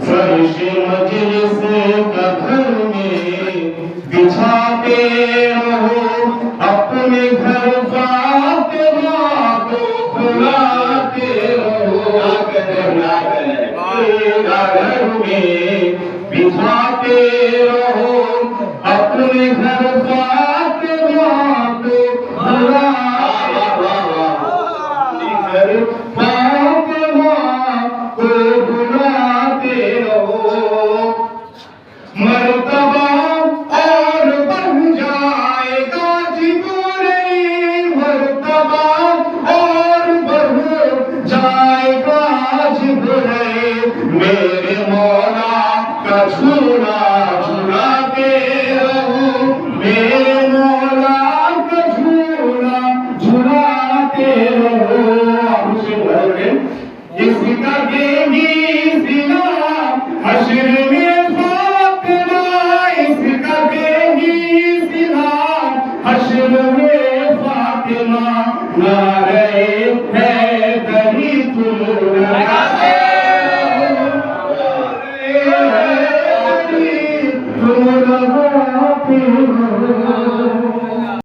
फर्श मजलिस का घर में बिछाते रहो अपने घर फातिमा को बुलाते रहो घर में बिछाते रहो अपने घर फातिमा को बुलाते रहो मर्तबा और बढ़ जाएगा जिब्रील मर्तबा और बढ़ जाएगा जिब्रील मेरे मौला का झूला झूलाते रहो मेरे मौला का झूला झूलाते रहो इसका देगी सिला हश्र में फातिमा इसका देगी सिला हश्र में फातिमा नारे